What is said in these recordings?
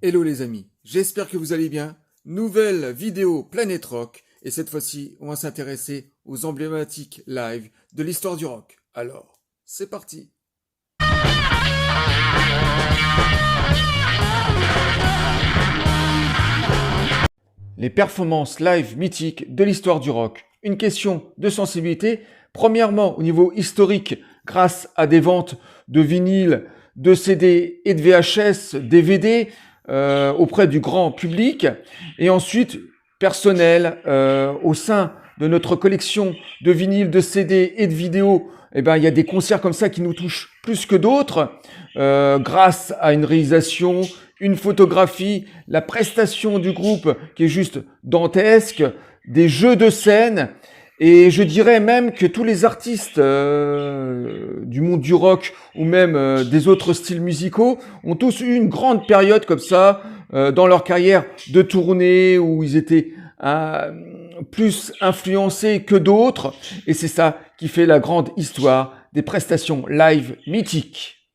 Hello les amis, j'espère que vous allez bien. Nouvelle vidéo Planète Rock et cette fois-ci on va s'intéresser aux emblématiques live de l'histoire du rock. Alors, c'est parti. Les performances live mythiques de l'histoire du rock. Une question de sensibilité. Premièrement, au niveau historique, grâce à des ventes de vinyles, de CD et de VHS, DVD, auprès du grand public. Et ensuite, personnel, au sein de notre collection de vinyles, de CD et de vidéos, il y a des concerts comme ça qui nous touchent plus que d'autres, grâce à une réalisation, une photographie, la prestation du groupe qui est juste dantesque, des jeux de scène. Et je dirais même que tous les artistes du monde du rock ou même des autres styles musicaux ont tous eu une grande période comme ça dans leur carrière de tournée où ils étaient plus influencés que d'autres. Et c'est ça qui fait la grande histoire des prestations live mythiques.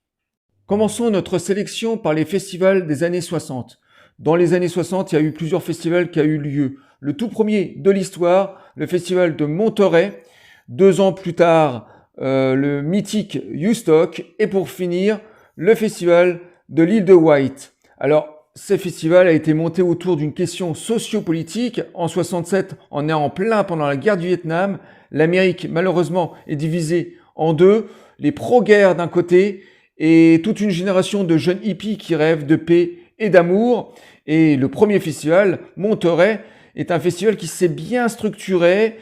Commençons notre sélection par les festivals des années 60. Dans les années 60, il y a eu plusieurs festivals qui ont eu lieu. Le tout premier de l'histoire, le festival de Monterey. 2 ans plus tard, le mythique Woodstock. Et pour finir, le festival de l'île de White. Alors, ce festival a été monté autour d'une question sociopolitique. En 67, on est en plein pendant la guerre du Vietnam. L'Amérique, malheureusement, est divisée en deux. Les pro-guerre d'un côté et toute une génération de jeunes hippies qui rêvent de paix et d'amour. Et le premier festival, Monterey, est un festival qui s'est bien structuré,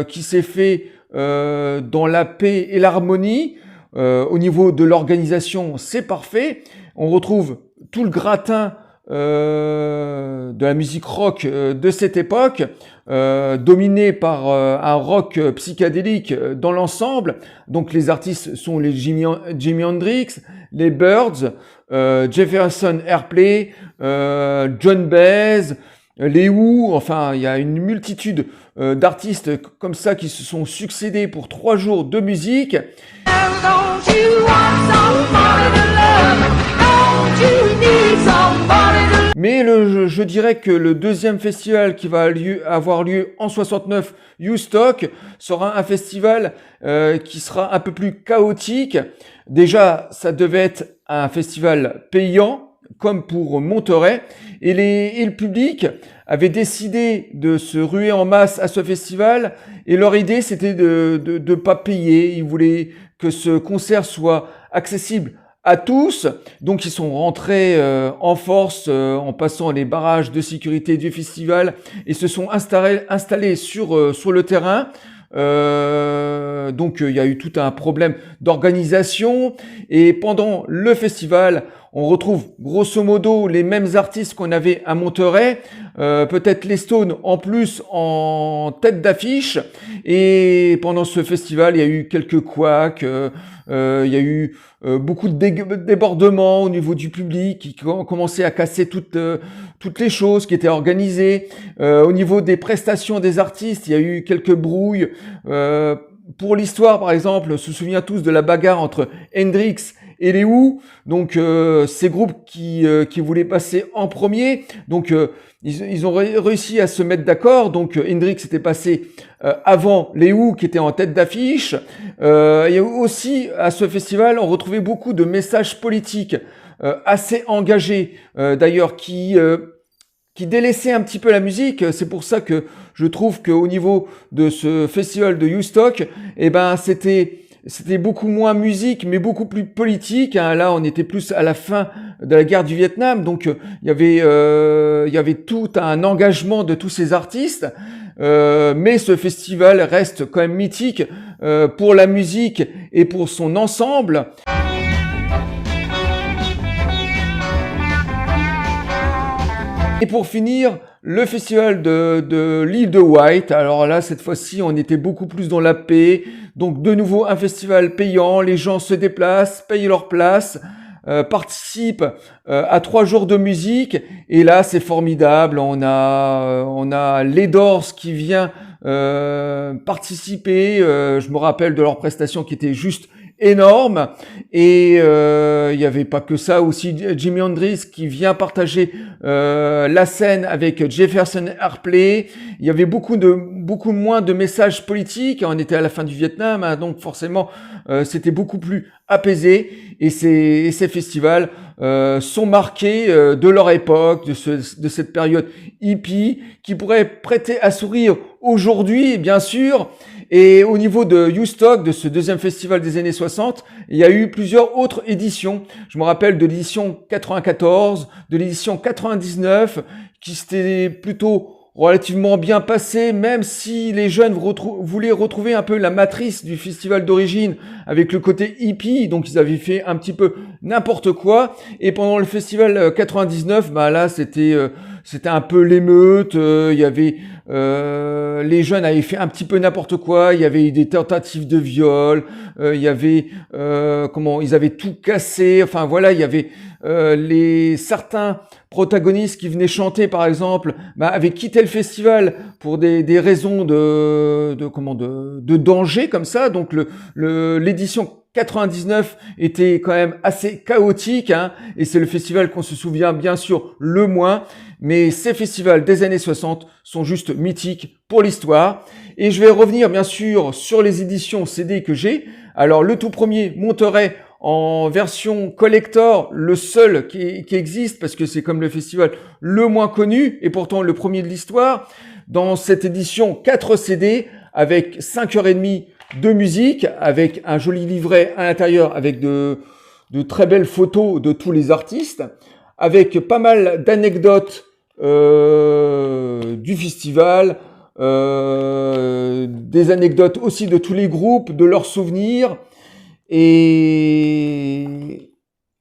qui s'est fait dans la paix et l'harmonie. Au niveau de l'organisation, c'est parfait. On retrouve tout le gratin de la musique rock de cette époque, dominé par un rock psychédélique dans l'ensemble. Donc les artistes sont les Jimi Hendrix, les Byrds, Jefferson Airplay, John Baez, les Who. Enfin, il y a une multitude d'artistes comme ça qui se sont succédés pour 3 jours de musique. Mais je dirais que le deuxième festival qui va avoir lieu en 69, Woodstock, sera un festival qui sera un peu plus chaotique. Déjà, ça devait être un festival payant, comme pour Monterey, et le public avait décidé de se ruer en masse à ce festival, et leur idée c'était de pas payer. Ils voulaient que ce concert soit accessible à tous, donc ils sont rentrés en force en passant les barrages de sécurité du festival et se sont installés sur le terrain. Donc il y a eu tout un problème d'organisation, et pendant le festival on retrouve grosso modo les mêmes artistes qu'on avait à Monterey, peut-être les Stones en plus en tête d'affiche. Et pendant ce festival il y a eu quelques couacs, il y a eu beaucoup de débordements au niveau du public qui ont commencé à casser toutes les choses qui étaient organisées. Au niveau des prestations des artistes, il y a eu quelques brouilles. Pour l'histoire, par exemple, on se souvient tous de la bagarre entre Hendrix et les Who, donc ces groupes qui voulaient passer en premier. Donc ils ont réussi à se mettre d'accord. Donc Hendrix était passé avant les Who qui étaient en tête d'affiche. Il y a aussi à ce festival, on retrouvait beaucoup de messages politiques assez engagés, d'ailleurs qui délaissaient un petit peu la musique. C'est pour ça que je trouve qu'au niveau de ce festival de Woodstock, c'était beaucoup moins musique, mais beaucoup plus politique. Là, on était plus à la fin de la guerre du Vietnam, donc il y avait tout un engagement de tous ces artistes. Mais ce festival reste quand même mythique pour la musique et pour son ensemble. Et pour finir, le festival de l'île de White. Alors là, cette fois-ci, on était beaucoup plus dans la paix. Donc de nouveau, un festival payant. Les gens se déplacent, payent leur place, participent à 3 jours de musique. Et là, c'est formidable. On a les Doors qui vient participer. Je me rappelle de leur prestation qui était juste énorme. Et il n'y avait pas que ça, aussi Jimi Hendrix qui vient partager la scène avec Jefferson Airplay. Il y avait beaucoup moins de messages politiques. On était à la fin du Vietnam, hein, donc forcément c'était beaucoup plus apaisé. Et ces festivals sont marqués de leur époque, de cette période hippie, qui pourrait prêter à sourire aujourd'hui, bien sûr. Et au niveau de Woodstock, de ce deuxième festival des années 60, il y a eu plusieurs autres éditions. Je me rappelle de l'édition 94, de l'édition 99, qui s'était plutôt relativement bien passé, même si les jeunes voulaient retrouver un peu la matrice du festival d'origine avec le côté hippie, donc ils avaient fait un petit peu n'importe quoi. Et pendant le festival 99, bah là c'était un peu l'émeute. Il y avait les jeunes avaient fait un petit peu n'importe quoi. Il y avait eu des tentatives de viol. Il y avait ils avaient tout cassé. Enfin voilà, il y avait certains protagonistes qui venaient chanter, par exemple, avaient quitté le festival pour des raisons de danger comme ça. Donc l'édition 99 était quand même assez chaotique, hein, et c'est le festival qu'on se souvient bien sûr le moins. Mais ces festivals des années 60 sont juste mythiques pour l'histoire. Et je vais revenir bien sûr sur les éditions CD que j'ai. Alors le tout premier Monterey en version collector, le seul qui existe, parce que c'est comme le festival le moins connu, et pourtant le premier de l'histoire. Dans cette édition, 4 CD avec 5h30 de musique, avec un joli livret à l'intérieur, avec de très belles photos de tous les artistes, avec pas mal d'anecdotes du festival, des anecdotes aussi de tous les groupes, de leurs souvenirs, et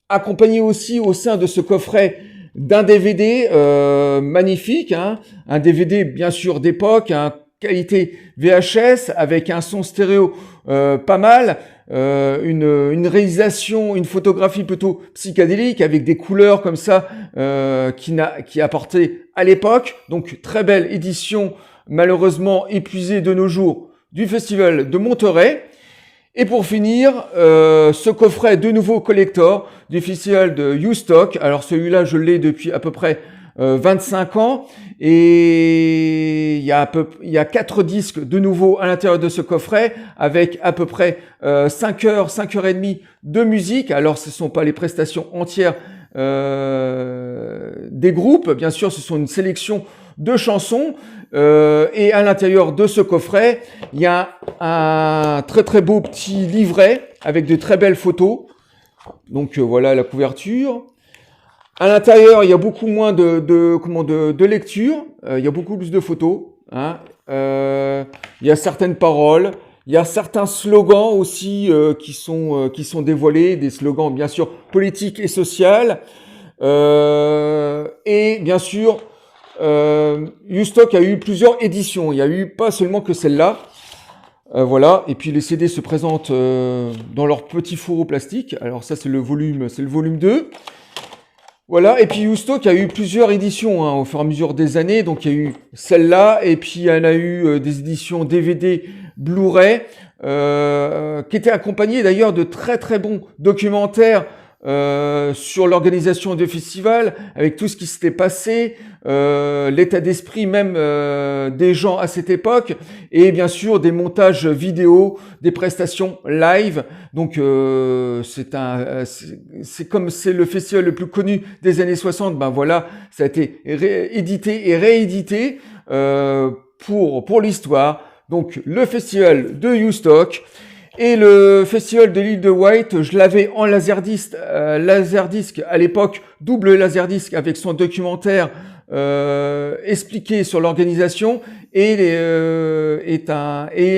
accompagné aussi au sein de ce coffret d'un DVD magnifique, hein, un DVD bien sûr d'époque, hein, qualité VHS avec un son stéréo pas mal, une réalisation, une photographie plutôt psychédélique avec des couleurs comme ça qui apportait à l'époque. Donc très belle édition, malheureusement épuisée de nos jours, du festival de Monterey. Et pour finir, ce coffret de nouveau collector du festival de Woodstock. Alors celui-là, je l'ai depuis à peu près 25 ans, et il y a 4 disques de nouveau à l'intérieur de ce coffret, avec à peu près 5h30 de musique. Alors ce ne sont pas les prestations entières des groupes, bien sûr, ce sont une sélection de chansons, et à l'intérieur de ce coffret, il y a un très très beau petit livret avec de très belles photos. Donc voilà la couverture. À l'intérieur, il y a beaucoup moins de lecture, il y a beaucoup plus de photos, hein. Il y a certaines paroles, il y a certains slogans aussi qui sont dévoilés, des slogans bien sûr politiques et sociaux. Et bien sûr, Woodstock a eu plusieurs éditions, il n'y a eu pas seulement que celle-là. Voilà, et puis les CD se présentent dans leur petit fourreau plastique. Alors ça c'est le volume 2. Voilà, et puis Woodstock a eu plusieurs éditions hein, au fur et à mesure des années. Donc il y a eu celle-là, et puis il y en a eu des éditions DVD, Blu-ray, qui étaient accompagnées d'ailleurs de très très bons documentaires sur l'organisation des festivals, avec tout ce qui s'était passé, l'état d'esprit même des gens à cette époque, et bien sûr des montages vidéo, des prestations live. Donc c'est comme c'est le festival le plus connu des années 60, ben voilà, ça a été édité et réédité pour l'histoire. Donc le festival de Woodstock. Et le festival de l'île de Wight, je l'avais en laserdisc à l'époque, double laserdisc avec son documentaire expliqué sur l'organisation et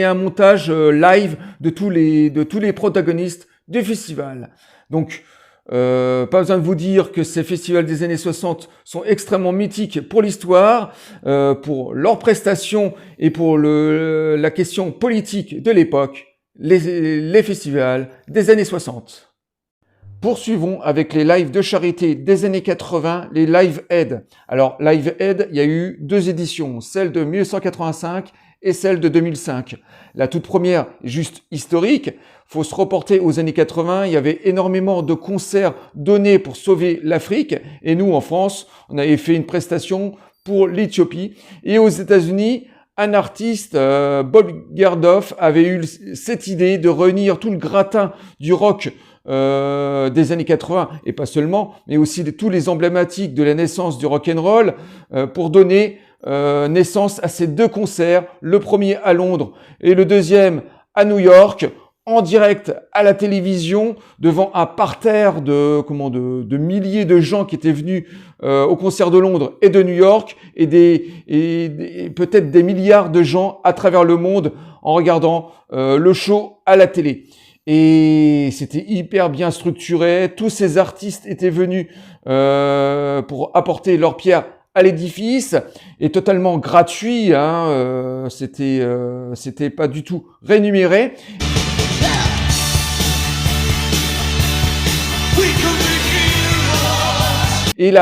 un montage live de tous les protagonistes du festival. Donc pas besoin de vous dire que ces festivals des années 60 sont extrêmement mythiques pour l'histoire, pour leurs prestations et pour la question politique de l'époque. Les festivals des années 60. Poursuivons avec les lives de charité des années 80, les Live Aid. Alors, Live Aid, il y a eu 2 éditions, celle de 1985 et celle de 2005. La toute première, juste historique, faut se reporter aux années 80, il y avait énormément de concerts donnés pour sauver l'Afrique, et nous, en France, on avait fait une prestation pour l'Éthiopie. Et aux États-Unis, un artiste, Bob Geldof, avait eu cette idée de réunir tout le gratin du rock des années 80, et pas seulement, mais aussi tous les emblématiques de la naissance du rock'n'roll, pour donner naissance à ces deux concerts, le premier à Londres et le deuxième à New York, en direct à la télévision, devant un parterre de milliers de gens qui étaient venus au concert de Londres et de New York, et peut-être des milliards de gens à travers le monde en regardant le show à la télé. Et c'était hyper bien structuré. Tous ces artistes étaient venus pour apporter leur pierre à l'édifice, et totalement gratuit. C'était pas du tout rémunéré. Et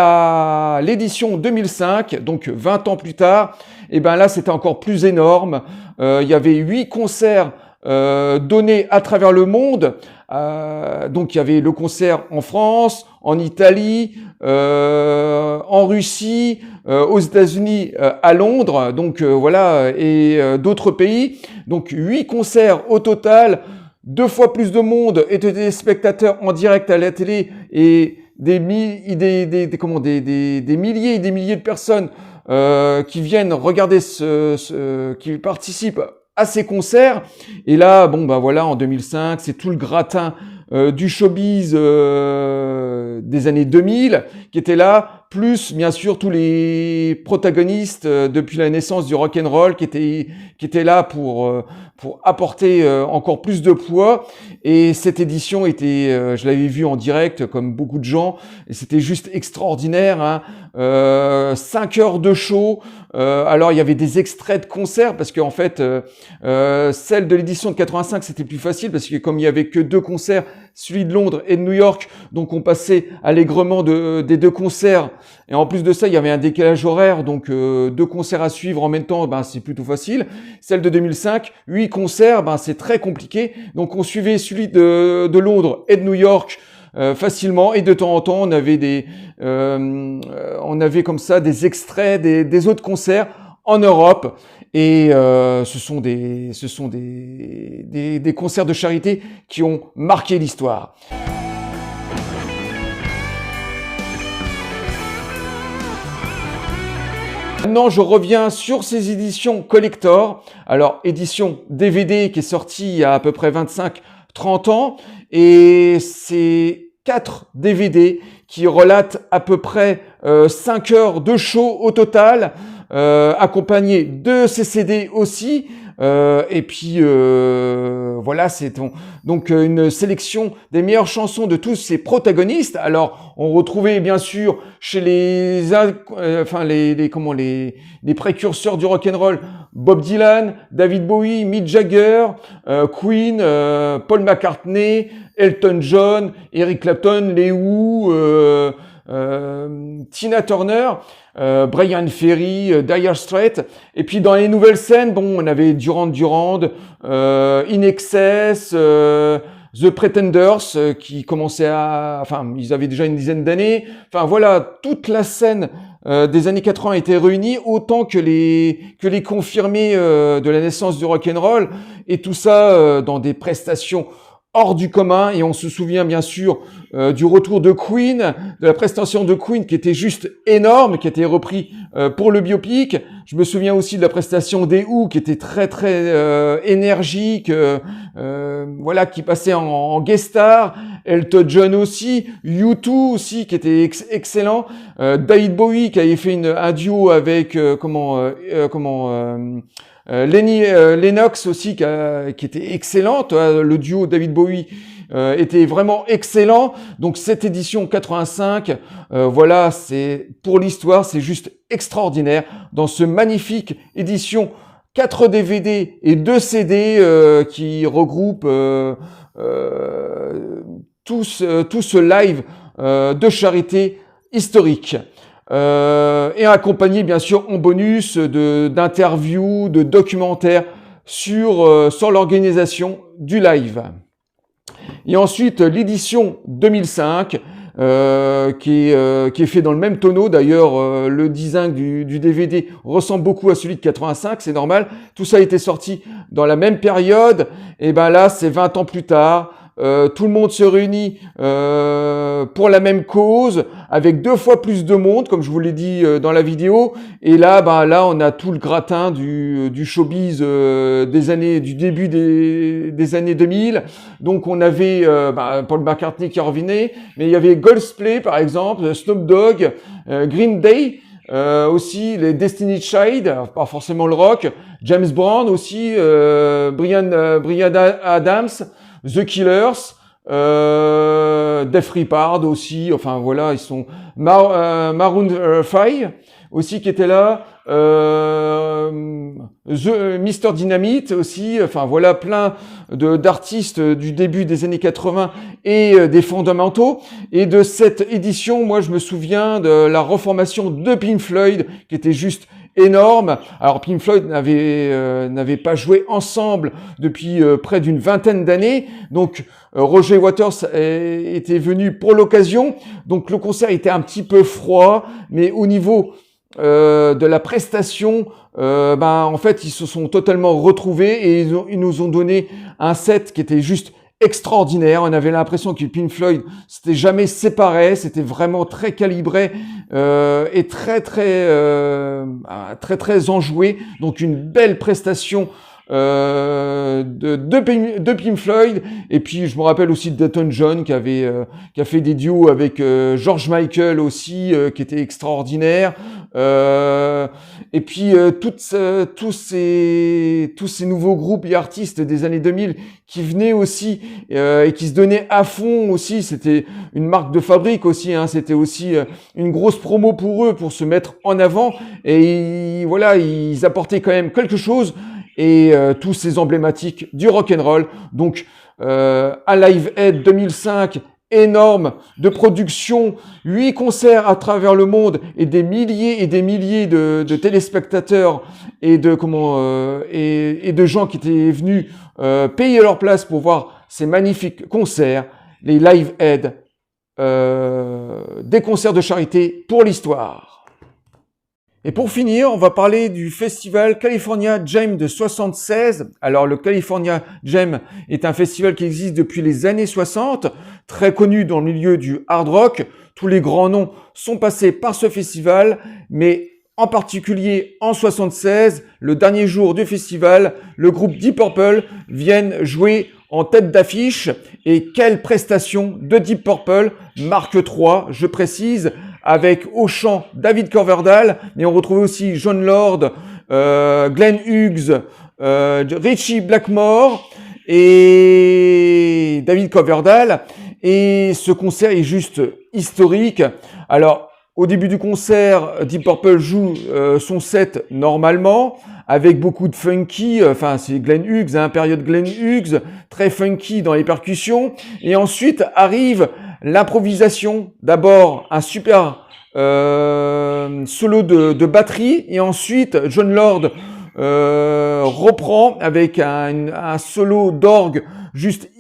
l'édition 2005, donc 20 ans plus tard, et ben là c'était encore plus énorme. Il y avait 8 concerts donnés à travers le monde. Donc il y avait le concert en France, en Italie, en Russie, aux États-Unis, à Londres, donc voilà, et d'autres pays. Donc 8 concerts au total, 2 fois plus de monde et des spectateurs en direct à la télé, et des milliers et des milliers de personnes qui viennent regarder qui participent à ces concerts. Et là, voilà, en 2005, c'est tout le gratin du showbiz des années 2000 qui était là, plus bien sûr tous les protagonistes depuis la naissance du rock'n'roll qui étaient là pour apporter encore plus de poids. Et cette édition était, je l'avais vue en direct comme beaucoup de gens, et c'était juste extraordinaire, hein. 5 heures de show. Alors il y avait des extraits de concerts, parce qu'en fait celle de l'édition de 85 c'était plus facile, parce que comme il y avait que 2 concerts, celui de Londres et de New York, donc on passait allègrement des 2 concerts, et en plus de ça il y avait un décalage horaire, donc 2 concerts à suivre en même temps, c'est plutôt facile. Celle de 2005, 8 concerts, c'est très compliqué, donc on suivait celui de Londres et de New York facilement, et de temps en temps on avait on avait comme ça des extraits des autres concerts en Europe, et ce sont des concerts de charité qui ont marqué l'histoire. Maintenant, je reviens sur ces éditions collector. Alors, édition DVD qui est sortie il y a à peu près 25-30 ans, et c'est 4 DVD qui relatent à peu près 5 heures de show au total, accompagnés de ces CD aussi. Et puis voilà, c'est donc une sélection des meilleures chansons de tous ces protagonistes. Alors on retrouvait bien sûr chez les précurseurs du rock'n'roll, Bob Dylan, David Bowie, Mick Jagger, Queen, Paul McCartney, Elton John, Eric Clapton, les Who, Tina Turner, Brian Ferry, Dire Straits. Et puis dans les nouvelles scènes, on avait Duran Duran, In Excess, The Pretenders, qui commençaient ils avaient déjà une dizaine d'années. Enfin voilà, toute la scène des années 80 était réunie, autant que les confirmés de la naissance du rock'n'roll, et tout ça dans des prestations hors du commun. Et on se souvient bien sûr du retour de Queen, de la prestation de Queen qui était juste énorme, qui était repris pour le biopic. Je me souviens aussi de la prestation des Who qui était très très énergique, voilà, qui passait en guest star. Elton John aussi, U2 aussi qui était excellent, David Bowie qui avait fait un duo avec Lennox aussi qui était excellente. Le duo David Bowie était vraiment excellent. Donc cette édition 85, voilà, c'est pour l'histoire, c'est juste extraordinaire. Dans ce magnifique édition 4 DVD et 2 CD qui regroupent tout ce live de charité historique. et accompagné bien sûr en bonus d'interviews, de documentaires sur l'organisation du live. Et ensuite l'édition 2005 qui est fait dans le même tonneau. D'ailleurs, le design du DVD ressemble beaucoup à celui de 85, c'est normal. Tout ça a été sorti dans la même période. Et ben là, c'est 20 ans plus tard. Tout le monde se réunit pour la même cause, avec 2 fois plus de monde, comme je vous l'ai dit dans la vidéo. Et là, là, on a tout le gratin du showbiz du début des années 2000. Donc, on avait Paul McCartney qui revenait, mais il y avait Coldplay, par exemple, Snoop Dogg, Green Day. Aussi les Destiny Child, pas forcément le rock, James Brown aussi, Bryan Adams, The Killers, Def Leppard aussi, enfin voilà, ils sont Maroon 5 aussi qui était là, Mr Dynamite aussi, enfin voilà plein d'artistes du début des années 80 et des fondamentaux. Et de cette édition, moi je me souviens de la reformation de Pink Floyd qui était juste énorme. Alors Pink Floyd n'avait pas joué ensemble depuis près d'une vingtaine d'années, donc Roger Waters était venu pour l'occasion, donc le concert était un petit peu froid, mais au niveau de la prestation, en fait ils se sont totalement retrouvés et ils nous ont donné un set qui était juste extraordinaire. On avait l'impression que Pink Floyd s'était jamais séparé, c'était vraiment très calibré et très enjoué. Donc une belle prestation de Pink Floyd. Et puis je me rappelle aussi d'Elton John qui a fait des duos avec George Michael aussi, qui était extraordinaire. Et puis tous ces nouveaux groupes et artistes des années 2000 qui venaient aussi et qui se donnaient à fond aussi. C'était une marque de fabrique aussi, hein. C'était aussi une grosse promo pour eux, pour se mettre en avant. Et voilà, ils apportaient quand même quelque chose. Et tous ces emblématiques du rock'n'roll. Donc, à Live Aid 2005, énorme de production, 8 concerts à travers le monde et des milliers de téléspectateurs et de gens qui étaient venus payer leur place pour voir ces magnifiques concerts, les Live Aid, des concerts de charité pour l'histoire. Et pour finir, on va parler du festival California Jam de 76. Alors, le California Jam est un festival qui existe depuis les années 60, très connu dans le milieu du hard rock. Tous les grands noms sont passés par ce festival, mais en particulier en 76, le dernier jour du festival, le groupe Deep Purple viennent jouer en tête d'affiche. Et quelle prestation de Deep Purple, Mark 3, je précise, avec au chant David Coverdale, mais on retrouve aussi Jon Lord, Glenn Hughes, Ritchie Blackmore et David Coverdale. Et ce concert est juste historique. Alors, au début du concert, Deep Purple joue son set normalement, avec beaucoup de funky, enfin c'est Glenn Hughes, hein, période Glenn Hughes, très funky dans les percussions. Et ensuite arrive l'improvisation, d'abord un super solo de batterie, et ensuite Jon Lord reprend avec un solo d'orgue juste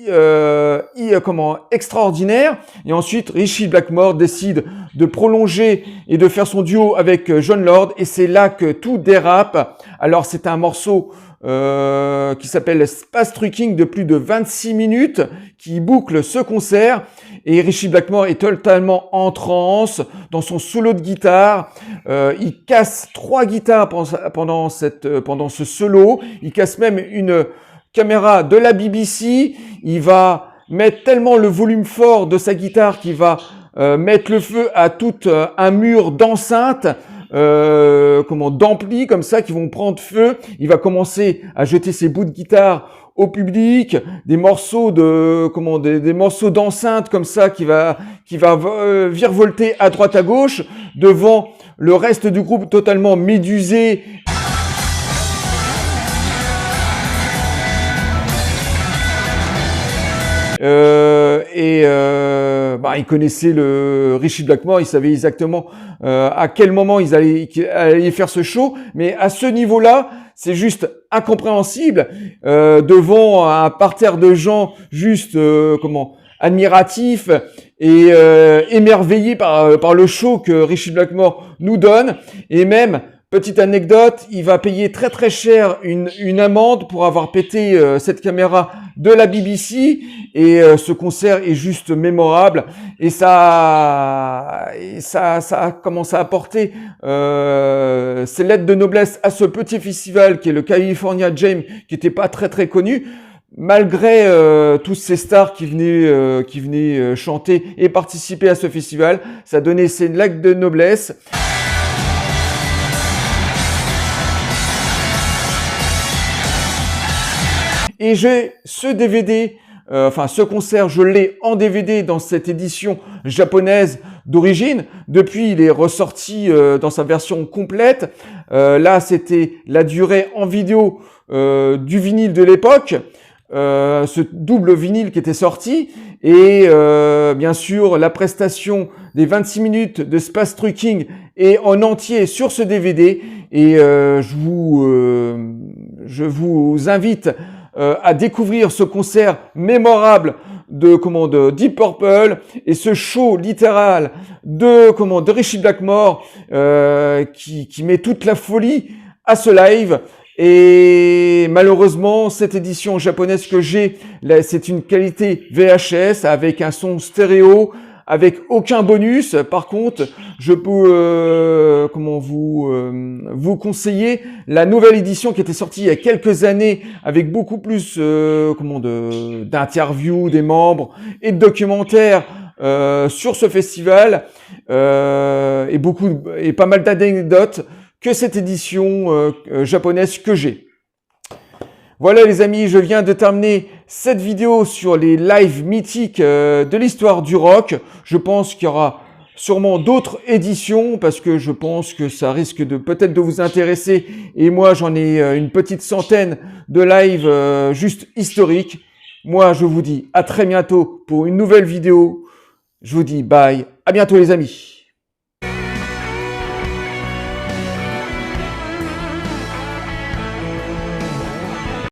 extraordinaire. Et ensuite Ritchie Blackmore décide de prolonger et de faire son duo avec Jon Lord, et c'est là que tout dérape. Alors c'est un morceau qui s'appelle Space Trucking de plus de 26 minutes qui boucle ce concert, et Ritchie Blackmore est totalement en transe dans son solo de guitare. Il casse 3 guitares pendant ce solo, il casse même une caméra de la BBC, il va mettre tellement le volume fort de sa guitare qu'il va mettre le feu à tout un mur d'enceinte, d'amplis comme ça qui vont prendre feu. Il va commencer à jeter ses bouts de guitare au public, des morceaux des morceaux d'enceinte comme ça qui va virevolter à droite à gauche devant le reste du groupe totalement médusé. Il connaissait le Richie Blackmore, il savait exactement à quel moment ils allaient faire ce show, mais à ce niveau-là, c'est juste incompréhensible devant un parterre de gens juste admiratifs et émerveillés par le show que Richie Blackmore nous donne. Et même, petite anecdote, il va payer très très cher une amende pour avoir pété cette caméra de la BBC, et ce concert est juste mémorable, et ça a commencé à apporter ses lettres de noblesse à ce petit festival qui est le California Jam, qui n'était pas très très connu. Malgré tous ces stars qui venaient chanter et participer à ce festival, ça donnait ses lettres de noblesse. Et j'ai ce DVD, ce concert, je l'ai en DVD dans cette édition japonaise d'origine. Depuis, il est ressorti dans sa version complète. Là, c'était la durée en vidéo du vinyle de l'époque. Ce double vinyle qui était sorti, et bien sûr la prestation des 26 minutes de Space Trucking est en entier sur ce DVD, et je vous invite à découvrir ce concert mémorable de Deep Purple, et ce show littéral de Richie Blackmore qui met toute la folie à ce live. Et malheureusement, cette édition japonaise que j'ai, c'est une qualité VHS avec un son stéréo, avec aucun bonus. Par contre, je peux vous conseiller la nouvelle édition qui était sortie il y a quelques années, avec beaucoup plus d'interviews des membres et de documentaires sur ce festival, et pas mal d'anecdotes, que cette édition japonaise que j'ai. Voilà les amis, je viens de terminer cette vidéo sur les lives mythiques de l'histoire du rock. Je pense qu'il y aura sûrement d'autres éditions, parce que je pense que ça risque peut-être de vous intéresser. Et moi, j'en ai une petite centaine de lives juste historiques. Moi, je vous dis à très bientôt pour une nouvelle vidéo. Je vous dis bye, à bientôt les amis.